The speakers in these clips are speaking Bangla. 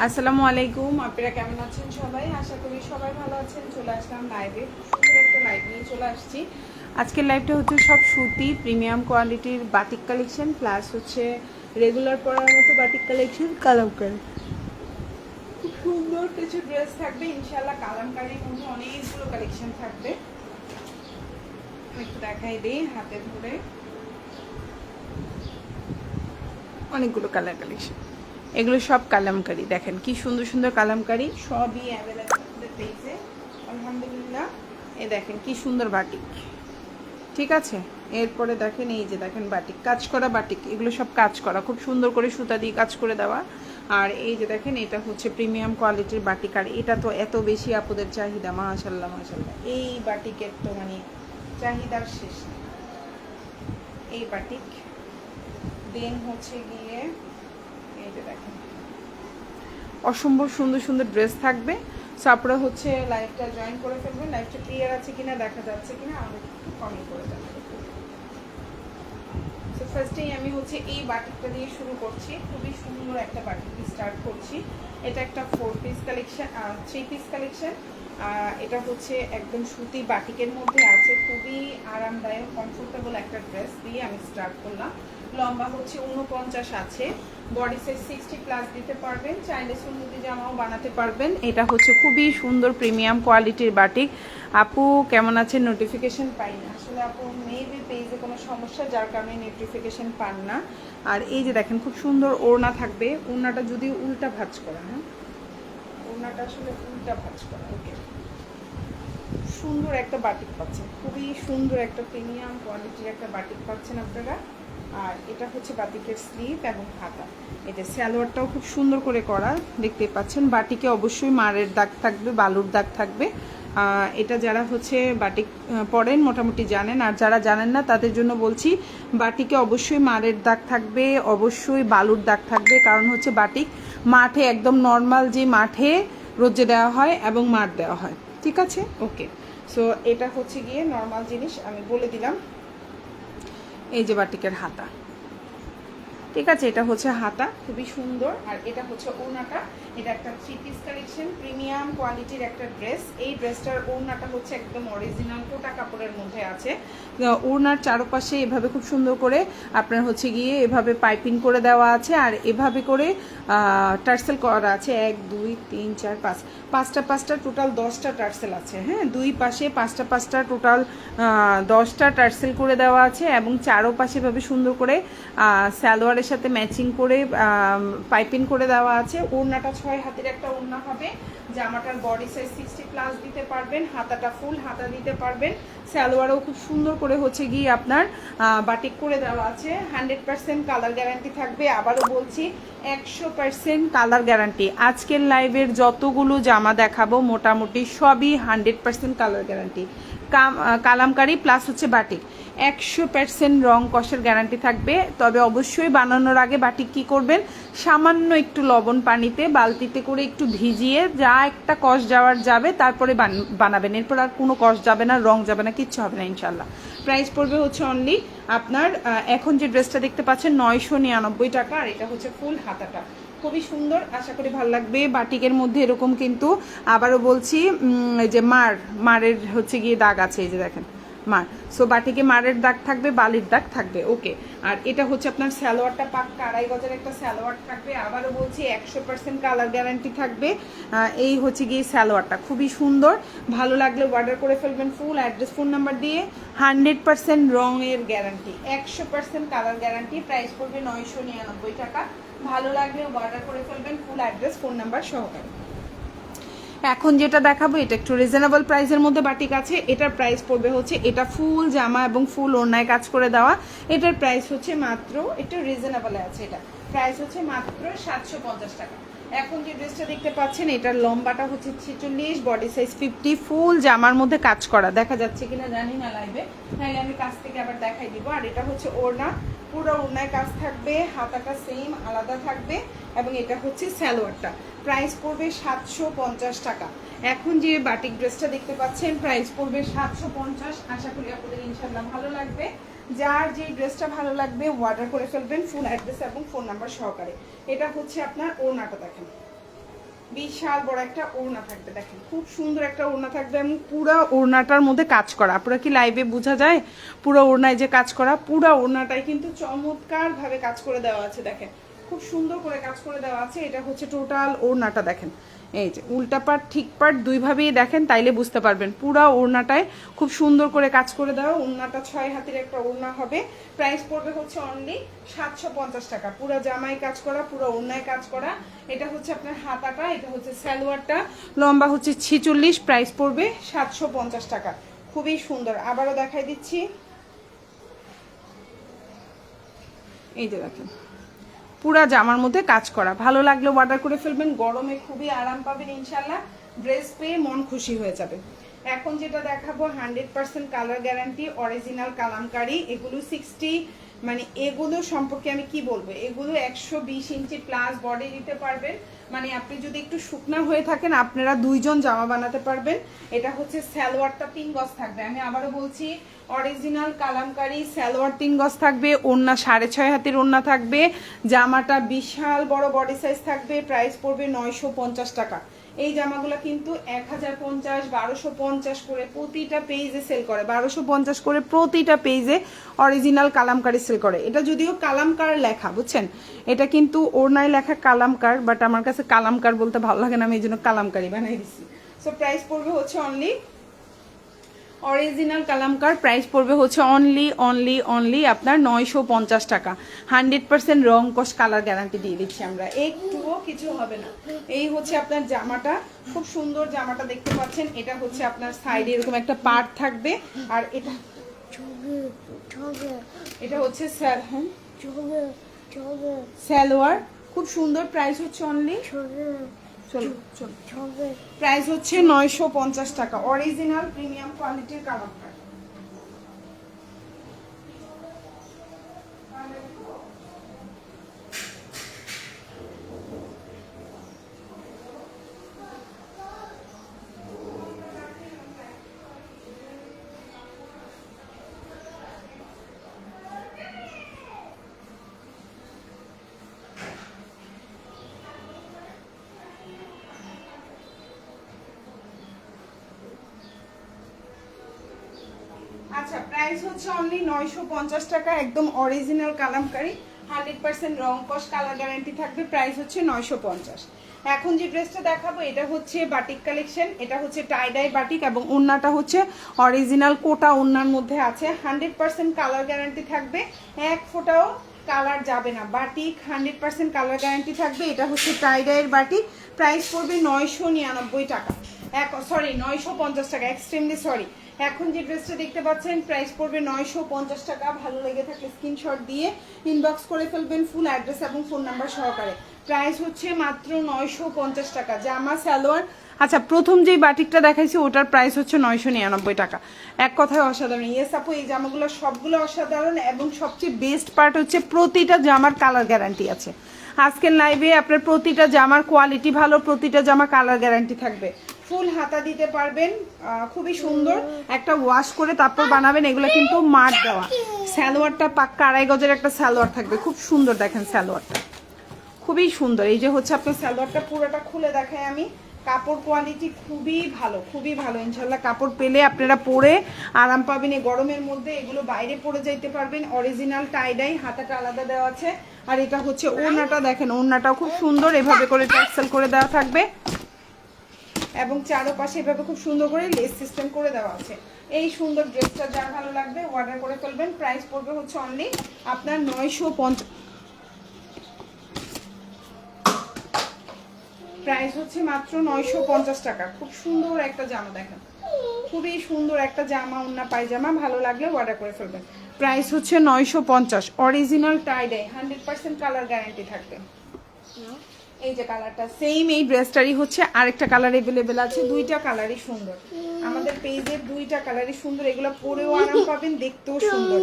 আসসালামু আলাইকুম। আপনারা কেমন আছেন সবাই? আশা করি সবাই ভালো আছেন। চলে আসলাম লাইভে, সুন্দর একটা লাইভ নিয়ে চলে আসছি। আজকের লাইভটা হচ্ছে সব সুতি প্রিমিয়াম কোয়ালিটির বাটিক কালেকশন প্লাস হচ্ছে রেগুলার পরার মতো বাটিক কালেকশন কালামকারি। খুব সুন্দর কিছু ড্রেস থাকবে ইনশাআল্লাহ। কালামকারির মধ্যে অনেকগুলো কালেকশন থাকবে। একটু দেখাই দিই হাতে ধরে, অনেকগুলো কালার কালেকশন। এগুলো সব কালামকারি, দেখেন কি সুন্দর সুন্দর কালামকারি, সবই অ্যাভেলেবেল আমাদের পেজে আলহামদুলিল্লাহ। দেখেন কি সুন্দর বাটিক, ঠিক আছে। এরপরে দেখেন এই যে দেখেন বাটিক, কাজ করা বাটিক, এগুলো সব কাজ করা, খুব সুন্দর করে সুতা দিয়ে কাজ করে দেওয়া। আর এই যে দেখেন এটা হচ্ছে প্রিমিয়াম কোয়ালিটির বাটিক। আর এটা তো এত বেশি আপুদের চাহিদা, মাশাআল্লাহ মাশাআল্লাহ। এই বাটিকের তো মানে চাহিদার শেষ নেই। এই বাটিক দেন হচ্ছে গিয়ে এই যে দেখেন অসম্ভব সুন্দর সুন্দর ড্রেস থাকবে। সো আপনারা হচ্ছে লাইভটা জয়েন করে ফেলবেন। লাইভটা ক্লিয়ার আছে কিনা, দেখা যাচ্ছে কিনা আমাদের একটু কমেন্ট করে জানাবেন। সো ফার্স্টেই আমি হচ্ছে এই বাটিকটা দিয়ে শুরু করছি। খুবই সুন্দর একটা বাটিক স্টার্ট করছি। এটা একটা 4 পিস কালেকশন, 3 পিস কালেকশন। এটা হচ্ছে একদম সুতি বাটিকের মধ্যে আছে, খুবই আরামদায়ক কমফোর্টেবল একটা ড্রেস দিয়ে আমি স্টার্ট করলাম। লম্বা হচ্ছে 49 আছে, বডি সাইজ 60 প্লাস দিতে পারবেন, চাইলে সুন্দরী জামাও বানাতে পারবেন। এটা হচ্ছে খুবই সুন্দর প্রিমিয়াম কোয়ালিটির বাটিক। আপু কেমন আছেন? নোটিফিকেশন পাই না আসলে আপু, মেবি পেজে কোনো সমস্যা যার কারণে নোটিফিকেশন পান না। আর এই যে দেখেন খুব সুন্দর ওড়না থাকবে। ওড়নাটা যদি উল্টা ভাঁজ করা, হ্যাঁ ওড়নাটা আসলে উল্টা ভাঁজ করা। ওকে, সুন্দর একটা বাটিক পাচ্ছেন, খুবই সুন্দর একটা প্রিমিয়াম কোয়ালিটির একটা বাটিক পাচ্ছেন আপনারা। আর এটা হচ্ছে বাটিকের স্লিভ এবং হাতা। এটা সালোয়ারটাও খুব সুন্দর করে করা, দেখতে পাচ্ছেন। বাটিকে অবশ্যই মারের দাগ থাকবে, বালুর দাগ থাকবে। এটা যারা হচ্ছে বাটিক পরেন মোটামুটি জানেন, আর যারা জানেন না তাদের জন্য বলছি, বাটিকে অবশ্যই মারের দাগ থাকবে, অবশ্যই বালুর দাগ থাকবে। কারণ হচ্ছে বাটিক মাঠে একদম নর্মাল যে মাঠে রোজে দেওয়া হয় এবং মার দেওয়া হয়, ঠিক আছে। ওকে, সো এটা হচ্ছে গিয়ে নর্মাল জিনিস আমি বলে দিলাম। এই যে বাটিকের হাতা, ঠিক আছে। এটা হচ্ছে হাতা, খুবই সুন্দর। আর এটা হচ্ছে ওড়নাটা। এটা একটা 3 পিস কালেকশন, প্রিমিয়াম কোয়ালিটির একটা ড্রেস। এই ড্রেসটার ওড়নাটা হচ্ছে একদম অরিজিনাল কোটা কাপড়ের মধ্যে আছে। ওড়নার চারপাশে এভাবে খুব সুন্দর করে আপনার হচ্ছে গিয়ে এভাবে পাইপিং করে দেওয়া আছে। আর এভাবে করে টার্সেল করা আছে, 1 2 3 4 5, পাঁচটা টোটাল 10টা টার্সেল আছে। হ্যাঁ, দুই পাশে পাঁচটা টোটাল 10টা টার্সেল করে দেওয়া আছে। এবং চারোপাশে এভাবে সুন্দর করে সালোয়ারের সাথে ম্যাচিং করে পাইপিং করে দেওয়া আছে। ওড়নাটা 6 হাতের একটা ওড়না হবে। জামাটার বডি সাইজ 60 প্লাস দিতে পারবেন, হাতাটা ফুল হাতা দিতে পারবেন। সালোয়ারও খুব সুন্দর করে হচ্ছে গিয়ে আপনার বাটিক করে দেওয়া আছে। 100% কালার গ্যারান্টি থাকবে। আবারও বলছি 100% কালার গ্যারান্টি। আজকের লাইভের যতগুলো জামা দেখাবো মোটামুটি সবই 100% কালার গ্যারান্টি। কালামকারি প্লাস হচ্ছে বাটিক 100% রং কষের গ্যারান্টি থাকবে। তবে অবশ্যই বানানোর আগে বাটিক কি করবেন, সামান্য একটু লবণ পানিতে বালতিতে করে একটু ভিজিয়ে যা একটা কষ যাওয়ার যাবে তারপরে বানাবেন। এরপর আর কোনো কষ যাবে না, রং যাবে না, কিচ্ছু হবে না ইনশাল্লাহ। প্রাইস পড়বে হচ্ছে অনলি আপনার এখন যে ড্রেসটা দেখতে পাচ্ছেন 999 টাকা। আর এটা হচ্ছে ফুল হাতাটা, খুবই সুন্দর, আশা করি ভালো লাগবে। বাটিকের মধ্যে এরকম কিন্তু আবারও বলছি যে মারের হচ্ছে গিয়ে দাগ আছে, এই যে দেখেন মার। সো বাটিকে মারের দাগ থাকবে, বালির দাগ থাকবে। ওকে, আর এটা হচ্ছে আপনার সালোয়ারটা পাক্কা 2.5 গজের একটা সালোয়ার থাকবে। আবারও বলছি 100% কালার গ্যারান্টি থাকবে। এই হচ্ছে গিয়ে সালোয়ারটা খুবই সুন্দর, ভালো লাগলে অর্ডার করে ফেলবেন। ফুল অ্যাড্রেস ফোন নাম্বার দিয়ে 100% রঙের গ্যারান্টি, 100% কালার গ্যারান্টি। প্রাইস পড়বে 999 টাকা। ভালো লাগলে অর্ডার করে ফেলবেন ফুল অ্যাড্রেস ফোন নাম্বার সহকারে। এখন যেটা দেখাবো এটা একটু রিজনেবল প্রাইসের মধ্যে বাটিক আছে। এটার প্রাইস পড়বে হচ্ছে, এটা ফুল জামা এবং ফুল ওড়নায় কাজ করে দেওয়া। এটার প্রাইস হচ্ছে মাত্র, একটু রিজনেবলে আছে, এটা প্রাইস হচ্ছে মাত্র 750 টাকা। এখন যে ড্রেসটা দেখতে পাচ্ছেন এটার লম্বাটা হচ্ছে 46, বডি সাইজ 50, ফুল জামার মধ্যে কাজ করা। দেখা যাচ্ছে কিনা জানি না লাইভে, তাহলে আমি কাছ থেকে আবার দেখাই দিব। আর এটা হচ্ছে ওড়না, পুরো ওড়নায় কাজ থাকবে, হাতাটা সেম আলাদা থাকবে। এবং এটা হচ্ছে সালোয়ারটা, প্রাইস পড়বে 750 টাকা। এখন যে বাটিক ড্রেসটা দেখতে পাচ্ছেন প্রাইস পড়বে 750। আশা করি আপনাদের ইনশাল্লাহ ভালো লাগবে। যার যে ড্রেসটা ভালো লাগবে অর্ডার করে ফেলবেন ফুল অ্যাড্রেস এবং ফোন নাম্বার সহকারে। এটা হচ্ছে আপনার ওড়নাটা, দেখেন বিশাল বড় একটা ওড়না থাকবে, দেখেন খুব সুন্দর একটা ওড়না থাকবে এবং পুরো ওড়নাটার মধ্যে কাজ করা। পুরো কি লাইভে বোঝা যায় পুরো ওড়নায় যে কাজ করা? পুরো ওড়নাটাই কিন্তু চমৎকার ভাবে কাজ করে দেওয়া আছে, দেখেন খুব সুন্দর করে কাজ করে দেওয়া আছে। এটা হচ্ছে টোটাল ওড়নাটা, দেখেন এই যে উল্টা পাট ঠিক পাট দুইভাবেই দেখেন, তাইলে বুঝতে পারবেন। পুরা ওড়নাটায় খুব সুন্দর করে কাজ করে দেওয়া। ওড়নাটা 6 হাতের একটা ওড়না হবে। প্রাইস পড়বে হচ্ছে অনলি 750 টাকা। পুরা জামায় কাজ করা, পুরো ওড়নায় কাজ করা। এটা হচ্ছে আপনার হাতাটা, এটা হচ্ছে সালোয়ারটা, লম্বা হচ্ছে 46, প্রাইস পড়বে 750 টাকা। খুবই সুন্দর। আবারও দেখাই দিচ্ছি, এই যে দেখেন পুরা জামার মধ্যে কাজ করা। ভালো লাগলে অর্ডার করে ফেলবেন, গরমে খুবই আরাম পাবেন ইনশাল্লাহ। ড্রেস পেয়ে মন খুশি হয়ে যাবে। এখন যেটা দেখাবো 100% কালার গ্যারান্টি, অরিজিনাল কালামকারী। এগুলো 60 মানে এগুলো সম্পর্কে আমি কি বলবো, এগুলো 120 ইঞ্চি প্লাস বডি দিতে পারবেন। মানে আপনি যদি একটু শুকনা হয়ে থাকেন আপনারা 2 জন জামা বানাতে পারবেন। এটা হচ্ছে সালোয়ারটা 3 গজ থাকবে, আমি আবারও বলছি অরিজিনাল কালামকারী। সালোয়ার 3 গজ থাকবে, ওড়না 6.5 হাতের ওড়না থাকবে, জামাটা বিশাল বড় বডি সাইজ থাকবে। প্রাইস পড়বে 950 টাকা। এই জামাগুলো কিন্তু 1050, 1250 করে প্রতিটা পেজে সেল করে, 1250 করে প্রতিটা পেজে অরিজিনাল কালামকারী সেল করে। এটা যদিও কালামকার লেখা, বুঝছেন, এটা কিন্তু ওড়নায় লেখা কালামকার, বাট আমার কাছে কালামকার বলতে ভালো লাগে না, আমি এই জন্য কালামকারী বানাই দিচ্ছি। সো প্রাইস পড়বে হচ্ছে অনলি অরিজিনাল কালামকার, প্রাইস পড়বে হচ্ছে অনলি আপনার 950 টাকা। 100% রং কস কালার গ্যারান্টি দিয়ে দিচ্ছি আমরা, একটুও কিছু হবে না। এই হচ্ছে আপনার জামাটা, খুব সুন্দর জামাটা দেখতে পাচ্ছেন। এটা হচ্ছে আপনার সাইডে এরকম একটা পার্ট থাকবে, আর এটা হচ্ছে সালোয়ার, খুব সুন্দর। প্রাইস হচ্ছে অনলি প্রাইস হচ্ছে 950 টাকা। অরিজিনাল প্রিমিয়াম কোয়ালিটির কালামকার। আচ্ছা, প্রাইস হচ্ছে অনলি 950 টাকা, একদম অরিজিনাল কালামকারী, 100% রং কস কালার গ্যারান্টি থাকবে। প্রাইস হচ্ছে 950। এখন যে ড্রেসটা দেখাবো এটা হচ্ছে বাটিক কালেকশন। এটা হচ্ছে টাই ডাই বাটিক এবং ওড়নাটা হচ্ছে অরিজিনাল কোটা ওড়নার মধ্যে আছে। 100% কালার গ্যারান্টি থাকবে, এক ফোঁটাও কালার যাবে না। বাটিক 100% কালার গ্যারান্টি থাকবে। এটা হচ্ছে টাই ডাইয়ের বাটিক। প্রাইস পড়বে 999 টাকা, 950 টাকা, এক্সট্রিমলি সরি। এখন যে ড্রেসটা দেখতে পাচ্ছেন প্রাইস পড়বে 950 টাকা। ভালো লেগে থাকলে স্ক্রিনশট দিয়ে ইনবক্স করে ফেলবেন ফুল অ্যাড্রেস এবং ফোন নাম্বার সহকারে। প্রাইস হচ্ছে মাত্র 950 টাকা। জামা সালোয়ার। আচ্ছা, প্রথম যেই বাটিকটা দেখাইছি ওটার প্রাইস হচ্ছে 999 টাকা। এক কথায় অসাধারণ। ইয়েস আপু, এই জামাগুলো সবগুলো অসাধারণ এবং সবচেয়ে বেস্ট পার্ট হচ্ছে প্রতিটা জামার কালার গ্যারান্টি আছে। আজকের লাইভে আপনার প্রতিটা জামার কোয়ালিটি ভালো, প্রতিটা জামা কালার গ্যারান্টি থাকবে। ফুল হাতা দিতে পারবেন, খুবই সুন্দর। একটা ওয়াশ করে তারপর বানাবেন। এগুলো কিন্তু মার দেওয়া। সালোয়ারটা পাক্কা 2.5 গজের একটা সালোয়ার থাকবে, খুব সুন্দর। দেখেন সালোয়ারটা খুবই সুন্দর। এই যে হচ্ছে আপনার সালোয়ারটা পুরোটা খুলে দেখাই আমি। কাপড় কোয়ালিটি খুবই ভালো, খুবই ভালো ইনশাল্লাহ। কাপড় পেলে আপনারা পরে আরাম পাবেন এই গরমের মধ্যে। এগুলো বাইরে পরে যাইতে পারবেন। অরিজিনাল টাই ডাই, হাতাটা আলাদা দেওয়া আছে। আর এটা হচ্ছে ওড়নাটা, দেখেন ওড়নাটাও খুব সুন্দর, এভাবে করে ট্যাক্সেল করে দেওয়া থাকবে এবং চারপাশে এভাবে খুব সুন্দর করে লেস সিস্টেম করে দেওয়া আছে। এই সুন্দর ড্রেসটা যার ভালো লাগবে অর্ডার করে ফেলবেন। প্রাইস পড়বে হচ্ছে অনলি আপনার 950। প্রাইস হচ্ছে মাত্র 950 টাকা। খুব সুন্দর একটা জামা, দেখেন খুবই সুন্দর একটা জামা, ওড়না পায়জামা। ভালো লাগলে অর্ডার করে ফেলবেন। প্রাইস হচ্ছে 950। অরিজিনাল টাই ডাই, 100% কালার গ্যারান্টি থাকবে। এই যে কালারটা সেম, এই ড্রেসটারই হচ্ছে আরেকটা কালার अवेलेबल আছে। দুইটা কালারই সুন্দর, আমাদের পেজের দুইটা কালারই সুন্দর। এগুলো পরেও আরাম পাবেন, দেখতেও সুন্দর।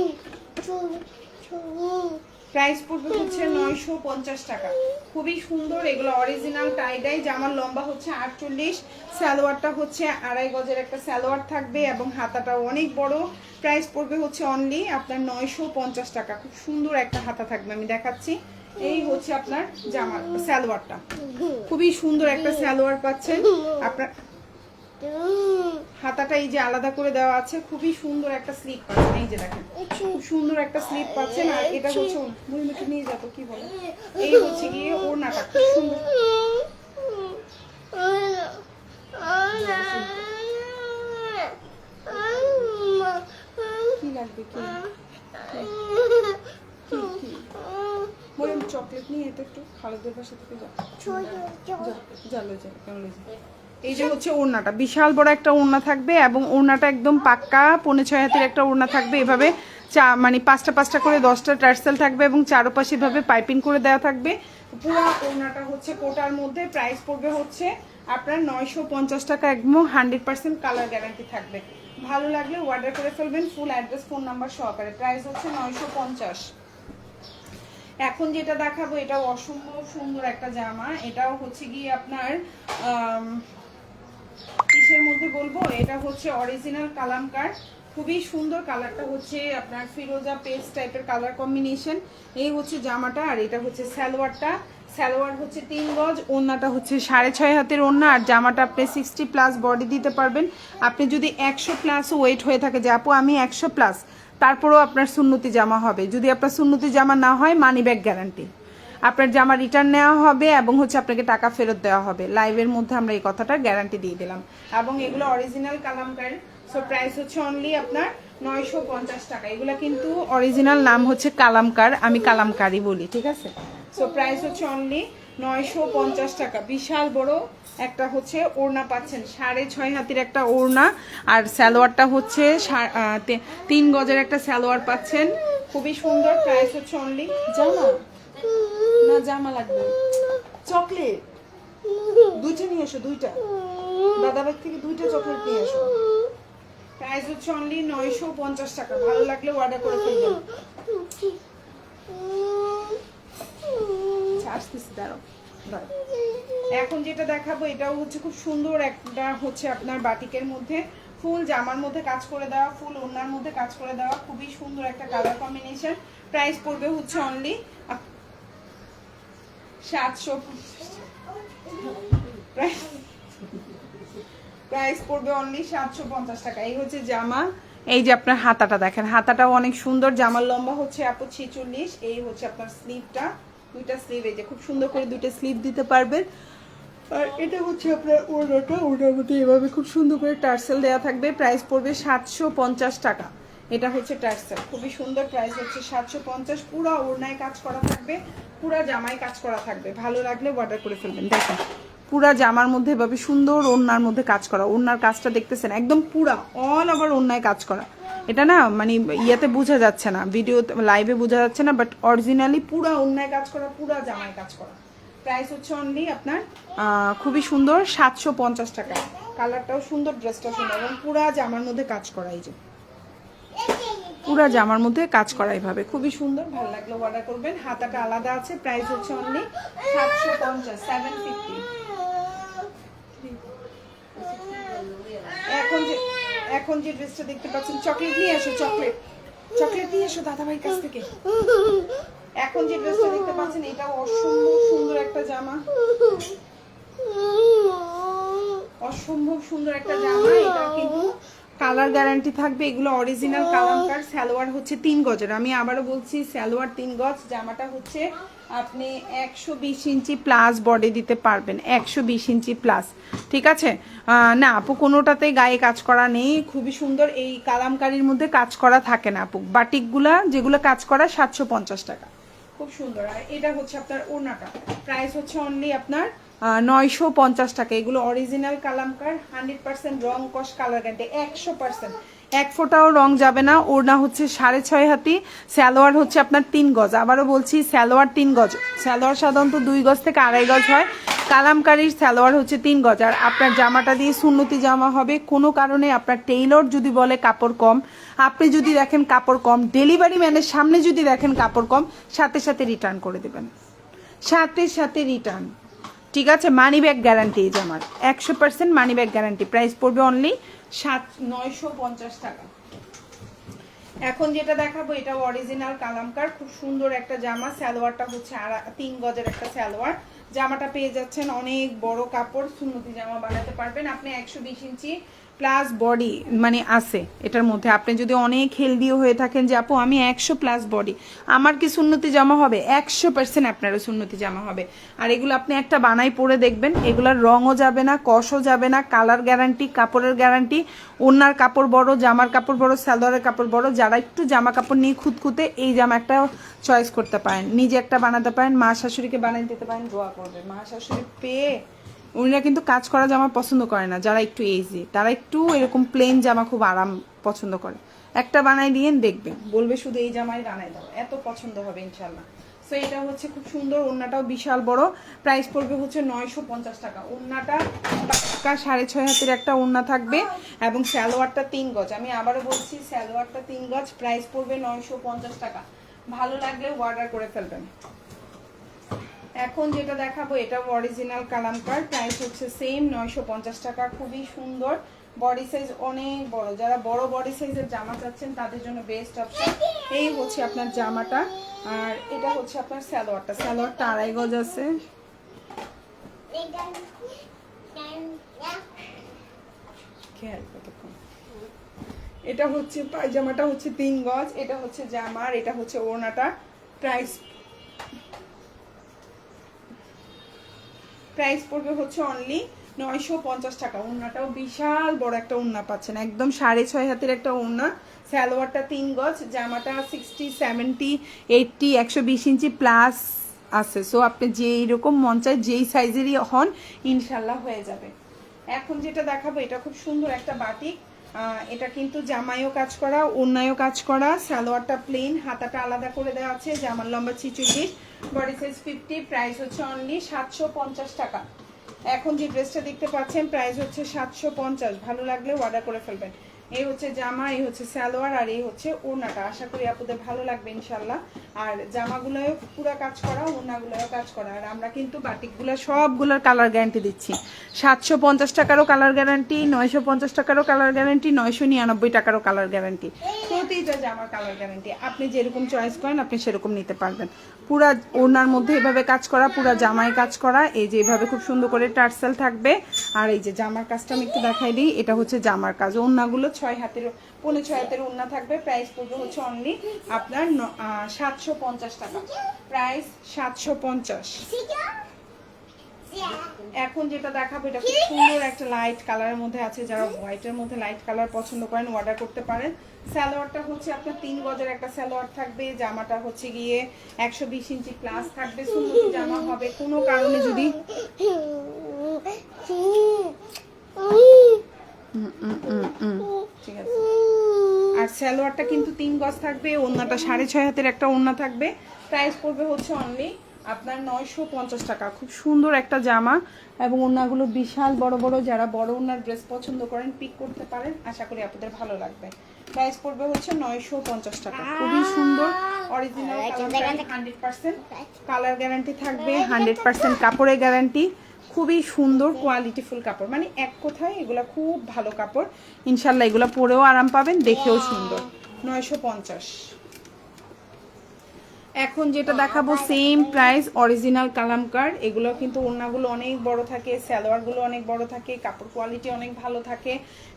প্রাইস পড়বে হচ্ছে 950 টাকা। খুবই সুন্দর। এগুলো অরিজিনাল টাই ডাই। জামার লম্বা হচ্ছে 48, সালোয়ারটা হচ্ছে 2.5 গজের একটা সালোয়ার থাকবে এবং হাতাটাও অনেক বড়। প্রাইস পড়বে হচ্ছে অনলি আপনার 950 টাকা। খুব সুন্দর একটা হাতা থাকবে, আমি দেখাচ্ছি। এই হচ্ছে আপনার জামা সালোয়ারটা, খুবই সুন্দর একটা সালোয়ার পাচ্ছেন। আপনার হাতাটা এই যে আলাদা করে দেওয়া আছে, খুবই সুন্দর একটা স্লিপ পাচ্ছেন, এই যে দেখেন খুব সুন্দর একটা স্লিপ পাচ্ছেন। আর এটা হচ্ছে মুড়িমিটি নিয়ে যাবো কি বলে, এই হচ্ছে গিয়ে ওড়নাটা খুব সুন্দর। কি লাগবে কি চকলেট নিয়ে এটা একটু খালাদের বাসা থেকে এই যে হচ্ছে ওড়নাটা, বিশাল বড় একটা ওড়না থাকবে এবং ওড়নাটা একদম পাক্কা 5.5 হাতের একটা ওড়না থাকবে। এভাবে মানে 5টা করে 10টা টার্সেল থাকবে এবং চারপাশে এভাবে পাইপিং করে দেওয়া থাকবে। পুরো ওড়নাটা হচ্ছে কোটার মধ্যে। প্রাইস পড়বে হচ্ছে আপনার 950 টাকা, একদম 100% কালার গ্যারান্টি থাকবে। ভালো লাগলে অর্ডার করে ফেলবেন, ফুল অ্যাড্রেস ফোন নাম্বার সহকারে। প্রাইস হচ্ছে 950। এখন যেটা দেখাবো এটাও অসম্ভব সুন্দর একটা জামা। এটাও হচ্ছে গিয়ে আপনার কিসের মধ্যে বলবো, এটা হচ্ছে অরিজিনাল কালামকার, খুবই সুন্দর। কালারটা হচ্ছে আপনার ফিরোজা পেস্ট টাইপের কালার কম্বিনেশন। এই হচ্ছে জামাটা, আর এটা হচ্ছে সালোয়ারটা। সালোয়ার হচ্ছে 3 গজ, ওড়নাটা হচ্ছে 6.5 হাতের ওড়না। আর জামাটা আপনি 60+ বডি দিতে পারবেন। আপনি যদি 100+ ওয়েট হয়ে থাকে যে আপু আমি 100+, তারপরেও আপনার সুন্নতি জামা হবে। যদি আপনার সুন্নতি জামা না হয়, মানি ব্যাক গ্যারান্টি, আপনার জামা রিটার্ন নেওয়া হবে এবং হচ্ছে আপনাকে টাকা ফেরত দেওয়া হবে। লাইভের মধ্যে আমরা এই কথাটা গ্যারান্টি দিয়ে দিলাম। এবং এগুলো অরিজিনাল কালামকার। সো প্রাইস হচ্ছে অনলি আপনার 950 টাকা। এগুলো কিন্তু অরিজিনাল নাম হচ্ছে কালামকার, আমি কালামকারই বলি, ঠিক আছে। সো প্রাইস হচ্ছে অনলি 950 টাকা। বিশাল বড় একটা হচ্ছে ওড়না পাচ্ছেন, 6.5 হাতের একটা ওড়না। আর সালোয়ারটা হচ্ছে 3 গজের একটা সালোয়ার পাচ্ছেন, খুবই সুন্দর। প্রাইস হচ্ছে অনলি জামা না জামা লাগবে চকলেট 2টা নিয়ে এসো, 2টা দাদাবাগ থেকে 2টা চকলেট নিয়ে এসো। প্রাইস হচ্ছে অনলি 950 টাকা। ভালো লাগলে অর্ডার করে ফেলবেন। এখন যেটা দেখাবো এটাও হচ্ছে খুব সুন্দর একটা হচ্ছে আপনার বাটিকের মধ্যে, ফুল জামার মধ্যে কাজ করে দেওয়া, ফুল ওড়নার মধ্যে কাজ করে দেওয়া, খুবই সুন্দর একটা কালার কম্বিনেশন। প্রাইস পড়বে হচ্ছে অনলি 750। প্রাইস পড়বে অনলি 750 টাকা। এই হচ্ছে জামা। এই যে আপনার হাতাটা দেখেন, হাতাটাও অনেক সুন্দর। জামার লম্বা হচ্ছে আপু 46। এই হচ্ছে আপনার স্লিভটা, 2টা স্লিভ, এই যে খুব সুন্দর করে 2টা স্লিভ দিতে পারবেন। আর এটা হচ্ছে আপনার ওড়নাটা, ওড়নার মধ্যে এভাবে খুব সুন্দর করে টার্সেল দেওয়া থাকবে। প্রাইস পড়বে 750 টাকা। এটা হচ্ছে টার্সেল, খুবই সুন্দর। প্রাইস হচ্ছে 750। পুরো ওড়নায় কাজ করা থাকবে, পুরো জামায় কাজ করা থাকবে। ভালো লাগলে অর্ডার করে ফেলবেন। দেখেন পুরা জামার মধ্যে এভাবে সুন্দর ওড়নার মধ্যে কাজ করা। ওড়নার কাজটা দেখতেছেন একদম পুরা অল ওভার ওড়নায় কাজ করা। এটা না মানে ইয়েতে বোঝা যাচ্ছে না, ভিডিও লাইভে বোঝা যাচ্ছে না, বাট অরিজিনালি পুরা ওড়নায় কাজ করা, পুরা জামায় কাজ করা। প্রাইস হচ্ছে অনলি আপনার খুবই সুন্দর 750 টাকা। কালারটাও সুন্দর, ড্রেসটাও সুন্দর এবং পুরা জামার মধ্যে কাজ করা। এই যে পুরা জামার মধ্যে কাজ করা এইভাবে, খুবই সুন্দর। ভালো লাগলো অর্ডার করবেন। হাতাটা আলাদা আছে। প্রাইস হচ্ছে অনলি 750, 750। এখন যে ড্রেসটা দেখতে পাচ্ছেন, চকলেট নিয়ে আসো, চকলেট নিয়ে এসো দাদাভাইয়ের কাছ থেকে। এখন যে ড্রেসটা দেখতে পাচ্ছেন এটাও অসম্ভব সুন্দর একটা জামা, অসম্ভব সুন্দর একটা জামা। এটা কিন্তু কালার গ্যারান্টি থাকবে। এগুলো অরিজিনাল কালামকার। সালোয়ার হচ্ছে 3 গজের, আমি আবারও বলছি সালোয়ার 3 গজ। জামাটা হচ্ছে আপনি 120 ইঞ্চি প্লাস বডি দিতে পারবেন, 120 ইঞ্চি প্লাস, ঠিক আছে। না আপু কোনোটাতেই গায়ে কাজ করা নেই, খুবই সুন্দর। এই কালামকারির মধ্যে কাজ করা থাকে না আপু, বাটিকগুলা যেগুলো কাজ করা 750 টাকা, খুব সুন্দর। আর এটা হচ্ছে আপনার ওড়নাটা, প্রাইস হচ্ছে অনলি আপনার 950 টাকা। এগুলো অরিজিনাল কালামকার, 100% রং কস কালার গ্যারান্টি, 100%, 1 ফোঁটাও রং যাবে না। ওড়না হচ্ছে 6.5 হাতি, সালোয়ার হচ্ছে আপনার 3 গজ। আবারও বলছি সালোয়ার 3 গজ। সালোয়ার সাধারণত 2 গজ থেকে 2.5 গজ হয়, কালামকারির সালোয়ার হচ্ছে 3 গজ। আর আপনার জামাটা দিয়ে সুন্নতি জামা হবে। কোনো কারণে আপনার টেইলর যদি বলে কাপড় কম, আপনি যদি দেখেন কাপড় কম, ডেলিভারি ম্যানের সামনে যদি দেখেন কাপড় কম, সাথে সাথে রিটার্ন করে দেবেন, সাথে সাথে রিটার্ন, ঠিক আছে। মানি ব্যাগ গ্যারান্টি এই জামার, 100% মানি ব্যাগ গ্যারান্টি। প্রাইস পড়বে অনলি 950 টাকা। এখন যেটা দেখাবো এটা অরিজিনাল কালামকার, খুব সুন্দর একটা জামা। সালোয়ারটা হচ্ছে 3 গজের একটা সালোয়ার। জামাটা পেয়ে যাচ্ছেন অনেক বড় কাপড়, সুন্নতি জামা বানাতে পারবেন আপনি। 120 ইঞ্চি প্লাস বডি মানে আছে এটার মধ্যে। আপনি যদি অনেক হেলদিও হয়ে থাকেন যে আপু আমি 100 প্লাস বডি, আমার কি সুন্নতি জামা হবে? 100% আপনারও সুন্নতি জামা হবে। আর এগুলো আপনি একটা বানাই পরে দেখবেন, এগুলার রঙও যাবে না, কষও যাবে না, কালার গ্যারান্টি, কাপড়ের গ্যারান্টি। ওনার কাপড় বড়, জামার কাপড় বড়, সালোয়ারের কাপড় বড়। যারা একটু জামা কাপড় নিয়ে খুঁতখুঁতে, এই জামা একটা চয়েস করতে পারেন, নিজে একটা বানাতে পারেন, মা শাশুড়িকে বানিয়ে দিতে পারেন, দোয়া করবে। মা শাশুড়ি পেয়ে উনিরা কিন্তু কাজ করা জামা পছন্দ করে না, যারা একটু এজি তারা একটু এরকম প্লেন জামা খুব আরাম পছন্দ করে। একটা বানাই দিয়ে দেখবেন, বলবে শুধু এই জামাই বানাই দাও, এত পছন্দ হবে ইনশাল্লাহ। সো এটা হচ্ছে খুব সুন্দর, ওড়নাটাও বিশাল বড়। প্রাইস পড়বে হচ্ছে 950 টাকা। ওড়নাটা পাক্কা 6.5 হাতের একটা ওড়না থাকবে এবং সালোয়ারটা 3 গজ। আমি আবারও বলছি সালোয়ারটা 3 গজ, প্রাইস পড়বে 950 টাকা। ভালো লাগলে অর্ডার করে ফেলবেন। এখন যেটা দেখাবো এটা অরিজিনাল কালামকার, প্রাইস হচ্ছে সেম 950 টাকা। খুবই সুন্দর, বডি সাইজ অনেক বড়। যারা বড় বডি সাইজের জামা চাচ্ছেন তাদের জন্য বেস্ট অপশন। এই হচ্ছে আপনার জামাটা, আর এটা হচ্ছে আপনার সালোয়ারটা। সালোয়ারটা 2.5 গজ আছে। এটা হচ্ছে পায়জামাটা হচ্ছে 3 গজ, এটা হচ্ছে জামার, এটা হচ্ছে ওড়নাটা। প্রাইস পড়বে হচ্ছে অনলি 950 টাকা। ওড়নাটাও বিশাল বড় একটা ওড়না পাচ্ছেন, একদম 6.5 হাতের একটা ওড়না। সালোয়ারটা 3 গজ, জামাটা 60, 70, 80, 120 ইঞ্চি প্লাস আছে। সো আপনি যেই রকম মন চায় যেই সাইজেরই হন ইনশাল্লাহ হয়ে যাবে। এখন যেটা দেখাবো এটা খুব সুন্দর একটা বাটিক। এটা কিন্তু জামাইও কাজ করা, ওড়নায়ও কাজ করা। সালোয়ারটা প্লেন, হাতাটা আলাদা করে দেওয়া আছে। জামার লম্বা 46, বডি সাইজ 50। প্রাইস হচ্ছে অনলি 750 টাকা। এখন যে ড্রেসটা দেখতে পাচ্ছেন প্রাইস হচ্ছে 750। ভালো লাগলে অর্ডার করে ফেলবেন। এই হচ্ছে জামা, এই হচ্ছে সালোয়ার, আর এই হচ্ছে ওড়নাটা। আশা করি আপনাদের ভালো লাগবে ইনশাল্লাহ। আর জামাগুলোও পুরো কাজ করা, ওড়নাগুলোও কাজ করা। আর আমরা কিন্তু বাটিকগুলো সবগুলোর কালার গ্যারান্টি দিচ্ছি। 750 টাকারও কালার গ্যারান্টি, 950 টাকারও কালার গ্যারান্টি, 999 টাকারও কালার গ্যারান্টি। প্রতিটা জামার কালার গ্যারান্টি। আপনি যেরকম চয়েস করেন আপনি সেরকম নিতে পারবেন। পুরা ওড়নার মধ্যে এভাবে কাজ করা, পুরা জামায় কাজ করা। এই যে এভাবে খুব সুন্দর করে টার্সেল থাকবে। আর এই যে জামার কাজটা আমি একটু দেখাই দিই, এটা হচ্ছে জামার কাজ। ওড়নাগুলো 6 হাতের, 5.5 হাতের ওড়না থাকবে। প্রাইস পড়বে হচ্ছে অনলি আপনার 750 টাকা। প্রাইস 750। এখন যেটা দেখাবো এটা খুব সুন্দর একটা লাইট কালারের মধ্যে আছে। যারা হোয়াইটের মধ্যে লাইট কালার পছন্দ করেন অর্ডার করতে পারেন। সালোয়ারটা হচ্ছে আপনার 3 গজের একটা সালোয়ার থাকবে। জামাটা হচ্ছে গিয়ে 120 ইঞ্চি প্লাস থাকবে। সুন্দর জামা হবে। কোনো কারণে যদি ঠিক আছে। আর সালোয়ারটা কিন্তু 3 গজ থাকবে। ওড়নাটা 6.5 হাতের একটা ওড়না থাকবে। প্রাইস পড়বে হচ্ছে অনলি আপনার 950 টাকা। খুব সুন্দর একটা জামা এবং ওড়নাগুলো বিশাল বড় বড়। যারা বড় ওড়নার ড্রেস পছন্দ করেন পিক করতে পারেন, আশা করি আপনাদের ভালো লাগবে। প্রাইস পড়বে হচ্ছে 950 টাকা। খুবই সুন্দর অরিজিনাল কালার, 100% কালার গ্যারান্টি থাকবে, 100% কাপড়ের গ্যারান্টি। খুবই সুন্দর কোয়ালিটিফুল কাপড়, মানে এক কথায় এগুলো খুব ভালো কাপড় ইনশাল্লাহ। এগুলো পরেও আরাম পাবেন, দেখেও সুন্দর। 950। এখন যেটা দেখাবো সেম প্রাইস, অরিজিনাল কালামকার। এগুলো কিন্তু ওড়নাগুলো অনেক বড় থাকে, সালোয়ারগুলো অনেক বড় থাকে, কাপড় কোয়ালিটি অনেক ভালো থাকে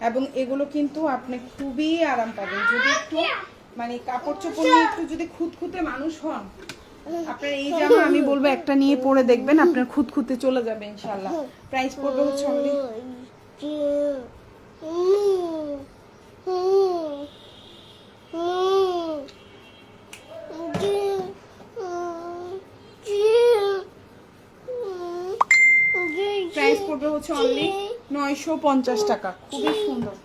এবং এগুলো কিন্তু আপনি খুবই আরাম পাবেন। যদি একটু মানে কাপড় চোপড় নিয়ে একটু যদি খুঁতখুঁতে মানুষ হন, আপনার এই জামা আমি বলবো একটা নিয়ে পরে দেখবেন আপনার খুঁতখুঁতে চলে যাবে ইনশাল্লাহ। প্রাইস পড়বে হচ্ছে অনলি প্রাইস পড়বে হচ্ছে অনলি 950 টাকা। খুবই সুন্দর।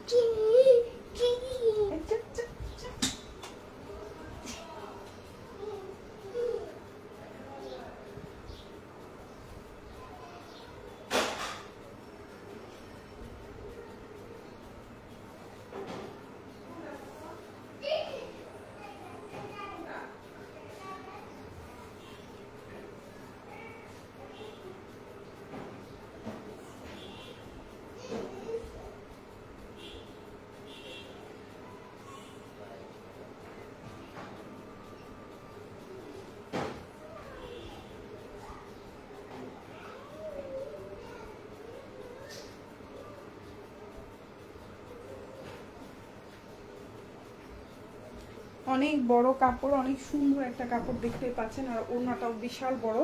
অনেক বড় কাপড়, অনেক সুন্দর একটা কাপড় দেখতে পাচ্ছেন। আর ওড়নাটাও বিশাল বড়।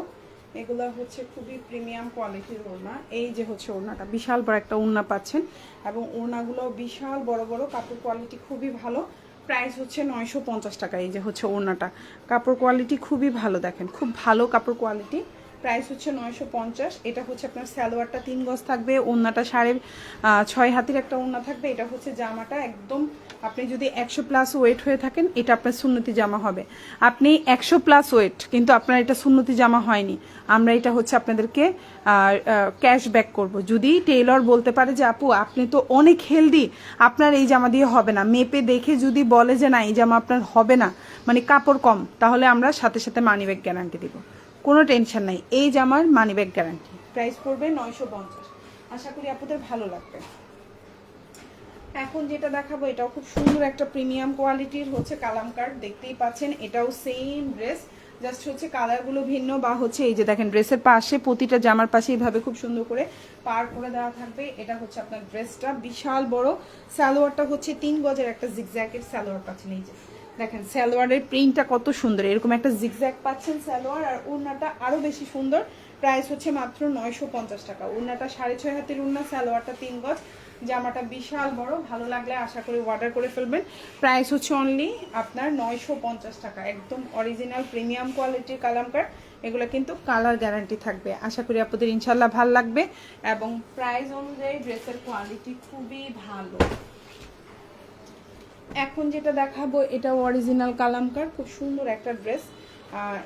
এগুলা হচ্ছে খুবই প্রিমিয়াম কোয়ালিটির ওড়না। এই যে হচ্ছে ওড়নাটা, বিশাল বড় একটা ওড়না পাচ্ছেন এবং ওড়নাগুলো বিশাল বড় বড়, কাপড় কোয়ালিটি খুবই ভালো। প্রাইস হচ্ছে 950 টাকা। এই যে হচ্ছে ওড়নাটা, কাপড় কোয়ালিটি খুবই ভালো, দেখেন খুব ভালো কাপড় কোয়ালিটি। প্রাইস হচ্ছে 950। এটা হচ্ছে আপনার সালোয়ারটা 3 গজ থাকবে, ওড়নাটা 6.5 হাতের একটা ওড়না থাকবে। এটা হচ্ছে জামাটা একদম, আপনি যদি 100+ ওয়েট হয়ে থাকেন এটা আপনার সুন্নতি জামা হবে। আপনি 100+ ওয়েট কিন্তু আপনার এটা সুন্নতি জামা হয়নি, আমরা এটা হচ্ছে আপনাদেরকে ক্যাশব্যাক করব। যদি টেইলর বলতে পারে যে আপু আপনি তো অনেক হেলদি, আপনার এই জামা দিয়ে হবে না, মেপে দেখে যদি বলে যে না এই জামা আপনার হবে না, মানে কাপড় কম, তাহলে আমরা সাথে সাথে মানি ব্যাগ গ্যারান্টি দিব, কোনো টেনশন নাই। এই জামার মানি ব্যাগ গ্যারান্টি। প্রাইস পড়বে 950। আশা করি আপনাদের ভালো লাগবে। এখন যেটা দেখাবো এটাও খুব সুন্দর একটা প্রিমিয়াম কোয়ালিটির হচ্ছে কালামকার্ড, দেখতেই পাচ্ছেন। এটাও সেম ড্রেস, জাস্ট হচ্ছে কালারগুলো ভিন্ন। বা হচ্ছে এই যে দেখেন ড্রেসের পাশে, প্রতিটা জামার পাশে এইভাবে খুব সুন্দর করে পার করে দেওয়া থাকবে। এটা হচ্ছে আপনার ড্রেসটা বিশাল বড়। সালোয়ারটা হচ্ছে 3 গজের একটা জিগজ্যাগের সালোয়ার পাচ্ছেন। এই যে দেখেন সালোয়ারের প্রিন্টটা কত সুন্দর, এরকম একটা জিগজ্যাগ পাচ্ছেন সালোয়ার। আর ওড়নাটা আরো বেশি সুন্দর। প্রাইস হচ্ছে মাত্র 950 টাকা। ওড়নাটা 6.5 হাতের ওড়না, সালোয়ারটা 3 গজ, জামাটা বিশাল বড়। ভালো লাগলে আশা করি অর্ডার করে ফেলবেন। প্রাইস হচ্ছে অনলি আপনার 950 টাকা। একদম অরিজিনাল প্রিমিয়াম কোয়ালিটির কালামকার্ড, এগুলো কিন্তু কালার গ্যারান্টি থাকবে। আশা করি আপনাদের ইনশাল্লাহ ভালো লাগবে এবং প্রাইস অনুযায়ী ড্রেসের কোয়ালিটি খুবই ভালো। এখন যেটা দেখাবো এটা অরিজিনাল কালামকার, খুব সুন্দর একটা ড্রেস।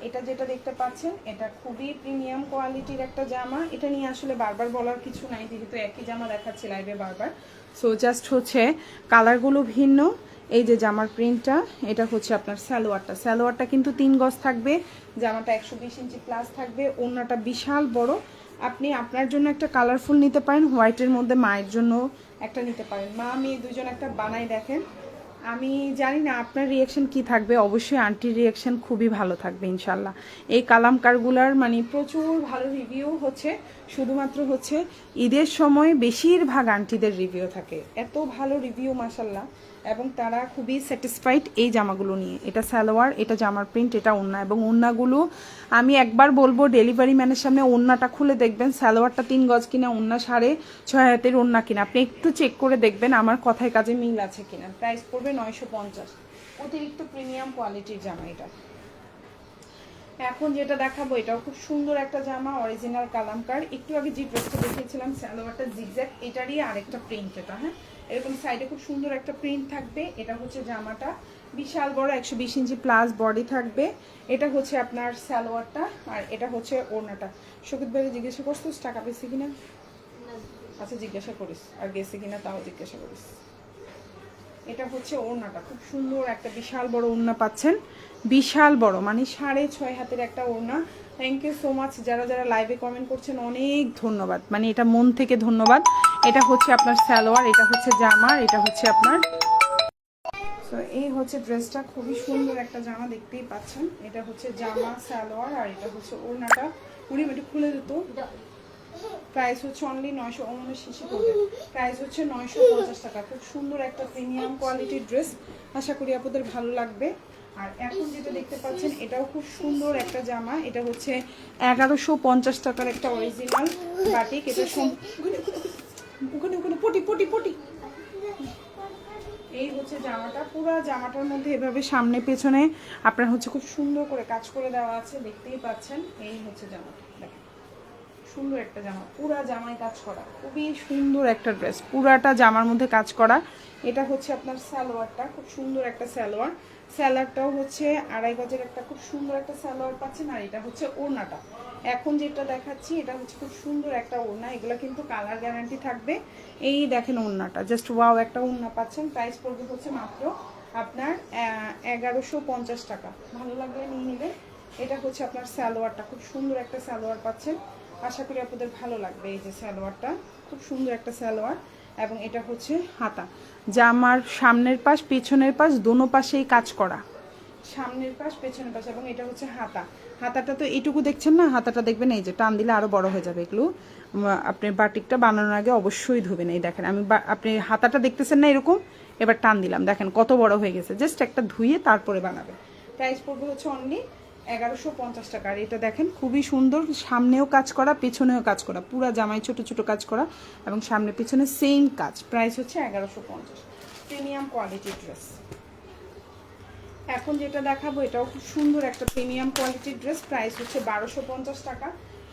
এটা যেটা দেখতে পাচ্ছেন এটা খুবই প্রিমিয়াম কোয়ালিটির একটা জামা। এটা নিয়ে আসলে বারবার বলার কিছু নাই, যেহেতু একই জামা দেখাচ্ছি লাইভে বারবার। সো জাস্ট হচ্ছে কালারগুলো ভিন্ন। এই যে জামার প্রিন্টটা, এটা হচ্ছে আপনার সালোয়ারটা। সালোয়ারটা কিন্তু 3 গজ থাকবে, জামাটা 120 ইঞ্চি প্লাস থাকবে। ওড়নাটা বিশাল বড়। আপনি আপনার জন্য একটা কালারফুল নিতে পারেন, হোয়াইটের মধ্যে মায়ের জন্য একটা নিতে পারেন। মা মেয়ে দুজন একটা বানাই দেখেন। আমি জানি না আপনার রিয়াকশন কি থাকবে, অবশ্যই আন্টির রিয়াকশন খুবই ভালো থাকবে ইনশাল্লাহ। এই কালামকারগুলার মানে প্রচুর ভালো রিভিউ হচ্ছে, শুধুমাত্র হচ্ছে ঈদের সময় বেশিরভাগ আন্টিদের রিভিউ থাকে, এত ভালো রিভিউ মাশাল্লাহ। এবং তারা খুবই স্যাটিসফাইড এই জামাগুলো নিয়ে। এটা সালোয়ার, এটা জামার প্রিন্ট, এটা ওড়না। এবং ওড়নাগুলো আমি একবার বলবো ডেলিভারি ম্যানের সামনে ওড়নাটা খুলে দেখবেন সালোয়ারটা 3 গজ কিনা, ওড়না 6.5 হাতের ওড়না কিনা, আপনি একটু চেক করে দেখবেন আমার কথায় কাজে মিল আছে কিনা। প্রাইস পড়বে 950। অতিরিক্ত প্রিমিয়াম কোয়ালিটির জামা এটা। এখন যেটা দেখাবো এটাও খুব সুন্দর একটা জামা, অরিজিনাল কালামকার। একটু আগে যে ড্রেসটা দেখিয়েছিলাম সালোয়ারটা জিগজ্যাগ, এটারই আরেকটা প্রিন্ট এটা। হ্যাঁ, এরকম সাইডে খুব সুন্দর একটা প্রিন্ট থাকবে। এটা হচ্ছে জামাটা বিশাল বড়, 120 ইঞ্চি প্লাস বডি থাকবে। এটা হচ্ছে আপনার সালোয়ারটা, আর এটা হচ্ছে ওড়নাটা। শকুত ভাই জিজ্ঞাসা করছিস টাকা পেয়েছি কিনা? আচ্ছা জিজ্ঞাসা করিস, আর গেছে কিনা তাও জিজ্ঞাসা করিস। এটা হচ্ছে ওড়নাটা, খুব সুন্দর একটা বিশাল বড় ওড়না পাচ্ছেন, বিশাল বড় মানে 6.5 হাতের একটা ওড়না। থ্যাংক ইউ সো মাচ যারা যারা লাইভে কমেন্ট করছেন, অনেক ধন্যবাদ, মানে এটা মন থেকে ধন্যবাদ। এটা হচ্ছে আপনার সালোয়ার, এটা হচ্ছে জামার, এটা হচ্ছে আপনার। তো এই হচ্ছে ড্রেসটা, খুবই সুন্দর একটা জামা, দেখতেই পাচ্ছেন। এটা হচ্ছে জামা, সালোয়ার, আর এটা হচ্ছে ওড়নাটা। উড়ি একটু খুলে দিত। প্রাইস হচ্ছে অনলি 900 শিশি করবে। প্রাইস হচ্ছে 950 টাকা। খুব সুন্দর একটা প্রিমিয়াম কোয়ালিটির ড্রেস, আশা করি আপনাদের ভালো লাগবে। আর এখন যেটা দেখতে পাচ্ছেন এটাও খুব সুন্দর একটা জামা। এটা হচ্ছে 1150 টাকার একটা অরিজিনাল বাটিক। এটা ওখানে ওখানে পটি পটি পটি। এই হচ্ছে জামাটা, পুরো জামাটার মধ্যে এভাবে সামনে পেছনে আপনার হচ্ছে খুব সুন্দর করে কাজ করে দেওয়া আছে, দেখতেই পাচ্ছেন। এই হচ্ছে জামাটা, দেখেন সুন্দর একটা জামা, পুরা জামায় কাজ করা, খুবই সুন্দর একটা ড্রেস, পুরাটা জামার মধ্যে কাজ করা। এটা হচ্ছে আপনার সালোয়ারটা, খুব সুন্দর একটা সালোয়ার। সালোয়ারটাও হচ্ছে 2.5 গজের একটা খুব সুন্দর একটা সালোয়ার পাচ্ছেন। আর এটা হচ্ছে ওড়নাটা। এখন যেটা দেখাচ্ছি এটা হচ্ছে খুব সুন্দর একটা ওড়না, এগুলো কিন্তু কালার গ্যারান্টি থাকবে। এই দেখেন ওড়নাটা, জাস্ট ওয়াও একটা ওড়না পাচ্ছেন। প্রাইস পড়বে হচ্ছে মাত্র আপনার 1150 টাকা। ভালো লাগলে নিয়ে নেবেন। এটা হচ্ছে আপনার সালোয়ারটা, খুব সুন্দর একটা সালোয়ার পাচ্ছেন, আশা করি আপনাদের ভালো লাগবে। এই যে সালোয়ারটা, খুব সুন্দর একটা সালোয়ার। এবং এটা হচ্ছে হাতা। জামার সামনের পাশ পিছনের পাশ দোনো পাশেই কাজ করা, সামনের পাশ পেছনের পাশ, এবং এটা হচ্ছে হাতা। হাতাটা তো এইটুকু দেখছেন না, হাতাটা দেখবেন এই যে টান দিলে আরো বড় হয়ে যাবে। এগুলো আপনি বাটিকটা বানানোর আগে অবশ্যই ধুবেন। এই দেখেন আমি আপনি হাতাটা দেখতেছেন না এরকম, এবার টান দিলাম, দেখেন কত বড় হয়ে গেছে। জাস্ট একটা ধুয়ে তারপরে বানাবে। প্রাইস পড়বে হচ্ছে অনলি 1150 টাকা। আর এটা দেখেন খুবই সুন্দর, সামনেও কাজ করা পেছনেও কাজ করা, পুরা জামায় ছোট ছোট কাজ করা এবং সামনে পিছনে সেম কাজ। প্রাইস হচ্ছে 1150। প্রিমিয়াম কোয়ালিটির ড্রেস। এখন যেটা দেখাবো এটাও খুব সুন্দর একটা প্রিমিয়াম কোয়ালিটির ড্রেস। প্রাইস হচ্ছে 1250 টাকা।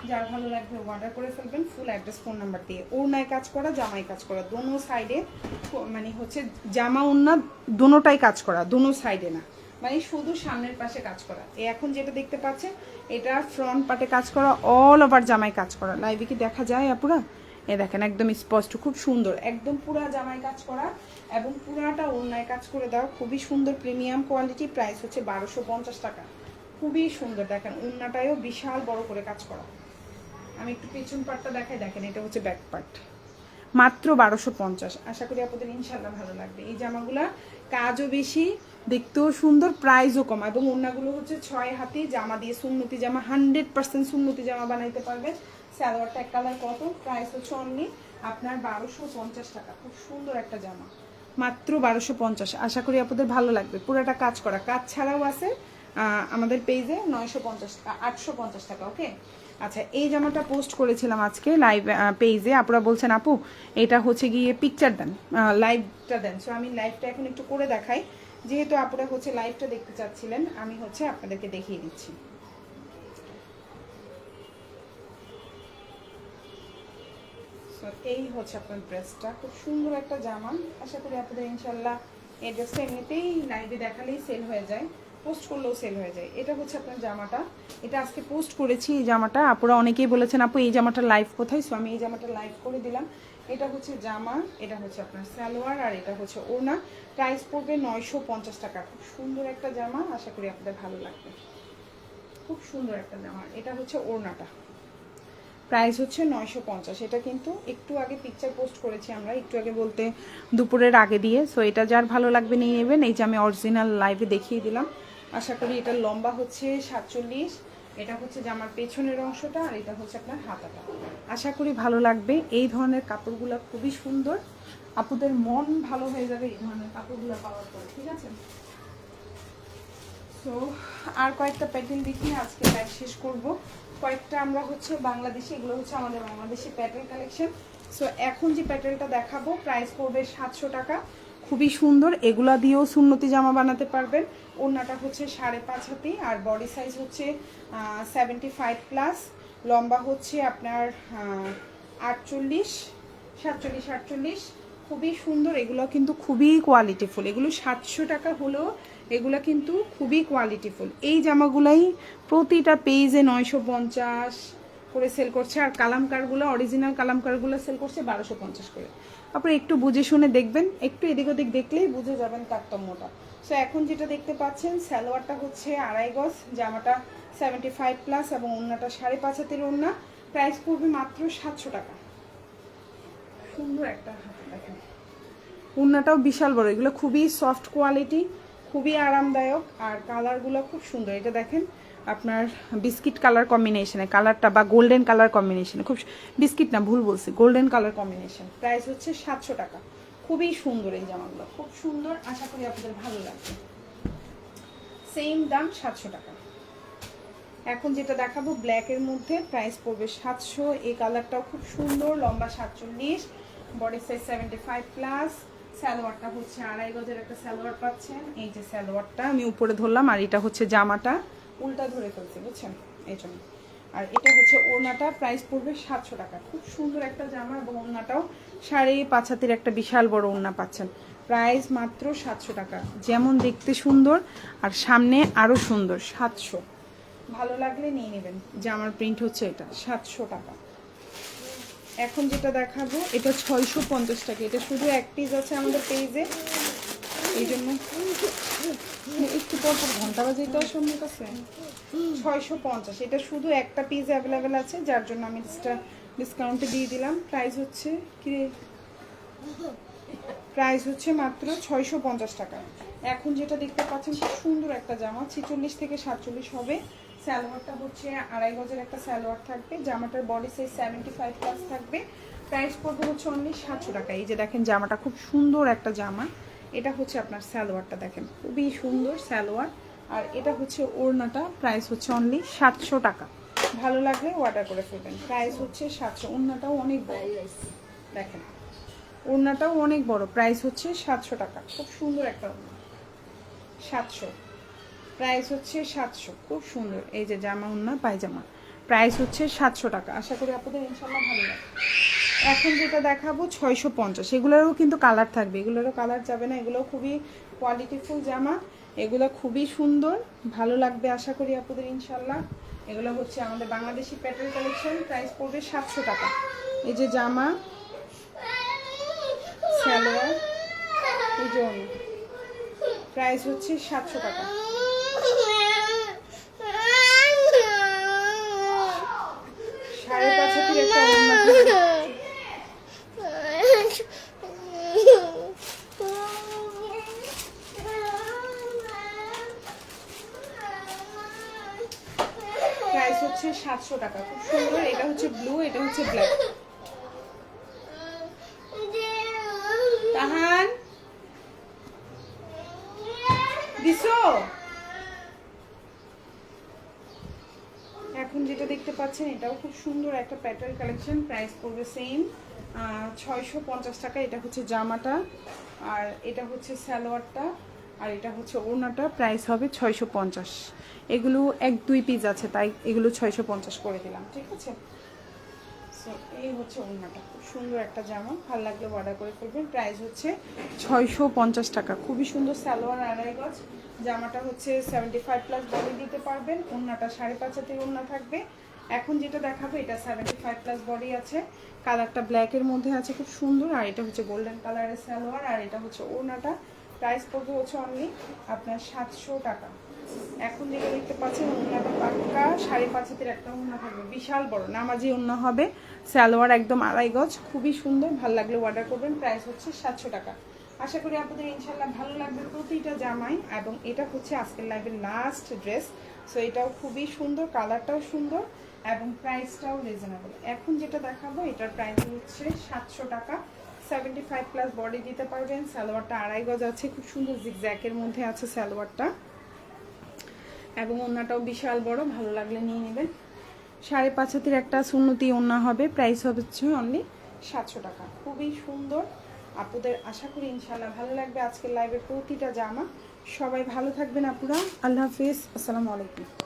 যার ভালো লাগবে অর্ডার করে ফেলবেন ফুল অ্যাড্রেস ফোন নাম্বার দিয়ে। ওড়নায় কাজ করা, জামায় কাজ করা, দোনো সাইডে, মানে হচ্ছে জামা ওড়না দোনোটাই কাজ করা, দোনো সাইডে না, মানে শুধু সামনের পাশে কাজ করা। এখন যেটা দেখতে পাচ্ছেন এটা ফ্রন্ট পার্টে কাজ করা, অল ওভার জামায় কাজ করা। লাইভে কি দেখা যায় আপুরা? এ দেখেন একদম স্পষ্ট, খুব সুন্দর, একদম পুরা জামায় কাজ করা এবং পুরাটা ওড়নায় কাজ করে দেওয়া, খুবই সুন্দর প্রিমিয়াম কোয়ালিটি। প্রাইস হচ্ছে 1250 টাকা। খুবই সুন্দর, দেখেন ওড়নাটায়ও বিশাল বড় করে কাজ করা। আমি একটু পেছন পার্টটা দেখাই, দেখেন এটা হচ্ছে ব্যাক পার্ট। মাত্র 1250। আশা করি আপনাদের ইনশাল্লাহ ভালো লাগবে। এই জামাগুলা কাজও বেশি, দেখতেও সুন্দর, প্রাইসও কম, এবং ওড়নাগুলো হচ্ছে 6 হাতি জামা দিয়ে সুন্নতি জামা, 100% সুন্নতি জামা বানাইতে পারবে। সালোয়ারটা এক কালার কটন। প্রাইস হচ্ছে অনলি আপনার 1250 টাকা। খুব সুন্দর একটা জামা, মাত্র 1250। আশা করি আপনাদের ভালো লাগবে। পুরোটা কাজ করা, কাজ ছাড়াও আছে আমাদের পেজে 950 টাকা, 850 টাকা। ওকে, আচ্ছা এই জামাটা পোস্ট করেছিলাম আজকে লাইভ পেজে। আপনারা বলছেন আপু এটা হচ্ছে গিয়ে পিকচার দেন, লাইভটা দেন। সো আমি লাইভটা এখন একটু করে দেখাই, যেহেতু আপনারা হচ্ছে লাইভটা দেখতে চাচ্ছিলেন, আমি হচ্ছে আপনাদেরকে দেখিয়ে দিচ্ছি। এই হচ্ছে আপনার ড্রেসটা, খুব সুন্দর একটা জামা। আশা করি আপনাদের ইনশাল্লাহ এই ড্রেসটা এমনিতেই লাইভে দেখালেই সেল হয়ে যায়, পোস্ট করলেও সেল হয়ে যায়। এটা হচ্ছে আপনার জামাটা, এটা আজকে পোস্ট করেছি এই জামাটা। আপুরা অনেকেই বলেছেন আপু এই জামাটা লাইভ কোথায়, সো আমি এই জামাটা লাইভ করে দিলাম। এটা হচ্ছে জামা, এটা হচ্ছে আপনার সালোয়ার, আর এটা হচ্ছে ওড়না। প্রাইস পড়বে 950 টাকা। খুব সুন্দর একটা জামা, আশা করি আপনাদের ভালো লাগবে। খুব সুন্দর একটা জামা। এটা হচ্ছে ওড়নাটা, প্রাইস হচ্ছে 950। এটা কিন্তু একটু আগে পিকচার পোস্ট করেছি আমরা, একটু আগে বলতে দুপুরের আগে দিয়ে। সো এটা যার ভালো লাগবে নিয়ে নেবেন। এই যে আমি অরিজিনাল লাইভে দেখিয়ে দিলাম। আশা করি এটার লম্বা হচ্ছে 47। এটা হচ্ছে জামার পেছনের অংশটা, আর এটা হচ্ছে আপনার হাতাটা। আশা করি ভালো লাগবে। এই ধরনের কাপড়গুলো খুবই সুন্দর, আপুদের মন ভালো হয়ে যাবে এই ধরনের কাপড়গুলো পাওয়ার পরে। ঠিক আছে, সো আর কয়েকটা প্যাটার্ন দেখিয়ে আজকে লাইভ শেষ করব। কয়েকটা আমরা হচ্ছে বাংলাদেশি, এগুলো হচ্ছে আমাদের বাংলাদেশি প্যাটার্ন কালেকশন। সো এখন যে প্যাটার্নটা দেখাবো প্রাইস পড়বে 700 টাকা। খুবই সুন্দর, এগুলা দিয়েও সুন্নতি জামা বানাতে পারবেন। ওড়নাটা হচ্ছে 5.5 হাতি, আর বডি সাইজ হচ্ছে 75+, লম্বা হচ্ছে আপনার 48, 47, 48। খুবই সুন্দর, এগুলো কিন্তু খুবই কোয়ালিটিফুল। এগুলো 700 টাকা হলেও এগুলো কিন্তু খুবই কোয়ালিটিফুল। এই জামাগুলাই প্রতিটা পেজে 950 করে সেল করছে, আর কালামকারগুলো, অরিজিনাল কালামকারগুলো সেল করছে 1250 করে। আপনারা একটু বুঝে শুনে দেখবেন, একটু এদিক ওদিক দেখলেই বুঝে যাবেন তারতম্যটা। সো এখন যেটা দেখতে পাচ্ছেন সালোয়ারটা হচ্ছে 2.5 গজ, জামাটা 75+, এবং ওড়নাটা 5.5 হাতের ওড়না। প্রাইস পড়বে মাত্র 700 টাকা। সুন্দর একটা হাতা, দেখেন ওড়নাটাও বিশাল বড়। এগুলো খুবই সফট কোয়ালিটি, খুবই আরামদায়ক, আর কালারগুলো খুব সুন্দর। এটা দেখেন আপনার বিস্কিট কালার কম্বিনেশনে, কালারটা বা গোল্ডেন কালার কম্বিনেশনে, খুব বিস্কিট না ভুল বলছি, গোল্ডেন কালার কম্বিনেশন। প্রাইস হচ্ছে 700 টাকা। খুবই সুন্দর এই জামাগুলো, খুব সুন্দর। আশা করি আপনাদের ভালো লাগবে। সেম দাম 700 টাকা। এখন যেটা দেখাবো ব্ল্যাকের মধ্যে, প্রাইস পড়বে 700। এই কালারটাও খুব সুন্দর, লম্বা 47, বডি সাইজ 75+। সালোয়ারটা হচ্ছে 2.5 গজের একটা সালোয়ার পাচ্ছেন। এই যে সালোয়ারটা আমি উপরে ধরলাম, আর এটা হচ্ছে জামাটা উল্টা ধরে ফেলছি বুঝছেন এই জন্য। আর এটা হচ্ছে ওড়নাটা, প্রাইস পড়বে 700 টাকা। খুব সুন্দর একটা জামা, এবং ওড়নাটাও 5.5 হাতের একটা বিশাল বড় ওড়না পাচ্ছেন। প্রাইস মাত্র 700 টাকা। যেমন দেখতে সুন্দর আর সামনে আরও সুন্দর। 700, ভালো লাগলে নিয়ে নেবেন। জামার প্রিন্ট হচ্ছে এটা 700 টাকা। এখন যেটা দেখাবো এটা 650 টাকা। এটা শুধু এক পিস আছে আমাদের পেজে, এই জন্য একটু পর ঘন্টা বাজে এটা সামনের কাছে 650। এটা শুধু একটা পিস অ্যাভেলেবেল আছে, যার জন্য আমি ডিসকাউন্টে দিয়ে দিলাম। প্রাইস হচ্ছে কি, প্রাইস হচ্ছে মাত্র 650 টাকা। এখন যেটা দেখতে পাচ্ছেন খুব সুন্দর একটা জামা, 46 থেকে 47 হবে। সালোয়ারটা হচ্ছে 2.5 গজের একটা সালোয়ার থাকবে, জামাটার বডি সাইজ 75 প্লাস থাকবে। প্রাইস পড়বে হচ্ছে অনলি 700 টাকা। এই যে দেখেন জামাটা খুব সুন্দর একটা জামা, এটা হচ্ছে আপনার সালোয়ারটা, দেখেন খুবই সুন্দর সালোয়ার। আর এটা হচ্ছে ওড়নাটা, প্রাইস হচ্ছে অনলি 700 টাকা। ভালো লাগলে অর্ডার করে ফেলবেন, প্রাইস হচ্ছে 700। ওড়নাটাও অনেক বড়, দেখেন ওড়নাটাও অনেক বড়, প্রাইস হচ্ছে 700 টাকা। খুব সুন্দর একটা ওড়না, 700, প্রাইস হচ্ছে 700। খুব সুন্দর এই যে জামা, ওড়না, পায়জামা, প্রাইস হচ্ছে 700 টাকা। আশা করি আপনাদের ইনশাল্লাহ ভালো লাগবে। এখন যেটা দেখাবো 650, এগুলোরও কিন্তু কালার থাকবে, এগুলোরও কালার যাবে না, এগুলো খুবই কোয়ালিটিফুল জামা, এগুলো খুবই সুন্দর, ভালো লাগবে আশা করি আপনাদের ইনশাল্লাহ। এগুলো হচ্ছে আমাদের বাংলাদেশি প্যাটার্ন কালেকশন, প্রাইস পড়বে 700 টাকা। এই যে জামা, সালোয়ার, এই যে প্রাইস হচ্ছে 700 টাকা। 5.5 হাতের একটা ওড়না থাকবে। প্রাইস হচ্ছে 700 টাকা। খুব সুন্দর, এটা হচ্ছে ব্লু, এটা হচ্ছে ব্ল্যাক। তাহান দিছো। এখন যেটা দেখতে পাচ্ছেন এটাও খুব সুন্দর একটা প্যাটার্ন কালেকশন, প্রাইস পড়বে সেম 650 টাকা। এটা হচ্ছে জামাটা, আর এটা হচ্ছে সালোয়ারটা, আর এটা হচ্ছে ওড়নাটা, প্রাইস হবে 650। এগুলো 1-2 পিস আছে তাই এগুলো 650 করে দিলাম, ঠিক আছে। সো এই হচ্ছে ওড়নাটা, খুব সুন্দর একটা জামা, ভালো লাগলে অর্ডার করে ফেলবেন, প্রাইস হচ্ছে 650 টাকা। খুবই সুন্দর সালোয়ার, 2.5 গজ, জামাটা হচ্ছে 75 প্লাস বডি দিতে পারবেন, ওড়নাটা 5.5 হাতের ওড়না থাকবে। এখন যেটা দেখাবো এটা 75 প্লাস বডি আছে, কালারটা ব্ল্যাকের মধ্যে আছে, খুব সুন্দর। আর এটা হচ্ছে গোল্ডেন কালারের সালোয়ার, আর এটা হচ্ছে ওড়নাটা, প্রাইস পড়বে হচ্ছে অনলি আপনার 700 টাকা। এখন যেটা দেখতে পাচ্ছেন ওড়নাটা পাক্কা 5.5 হাতের একটা ওড়না থাকবে, বিশাল বড় নামাজি ওড়না হবে, সালোয়ার একদম 2.5 গজ, খুবই সুন্দর, ভালো লাগলে অর্ডার করবেন, প্রাইস হচ্ছে 700 টাকা। আশা করি আপনাদের ইনশাল্লাহ ভালো লাগবে প্রতিটা জামাই। এবং এটা হচ্ছে আজকের লাইভের লাস্ট ড্রেস, সো এটাও খুবই সুন্দর, কালারটাও সুন্দর এবং প্রাইসটাও রিজনেবল। এখন যেটা দেখাবো এটার প্রাইস হচ্ছে 700 টাকা। 75 প্লাস বডি দিতে পারবেন, সালোয়ারটা 2.5 গজ আছে, খুব সুন্দর জিগজ্যাকের মধ্যে আছে সালোয়ারটা, এবং ওড়নাটাও বিশাল বড়, ভালো লাগলে নিয়ে নেবেন। 5.5 হাতের একটা সুন্নতি ওড়না হবে, প্রাইস হচ্ছে অনলি 700 টাকা। খুবই সুন্দর, আপনাদের আশা করি ইনশাআল্লাহ ভালো লাগবে আজকের লাইভের প্রতিটা জামা। সবাই ভালো থাকবেন আপুরা, আল্লাহ হাফিজ, আসসালামু আলাইকুম।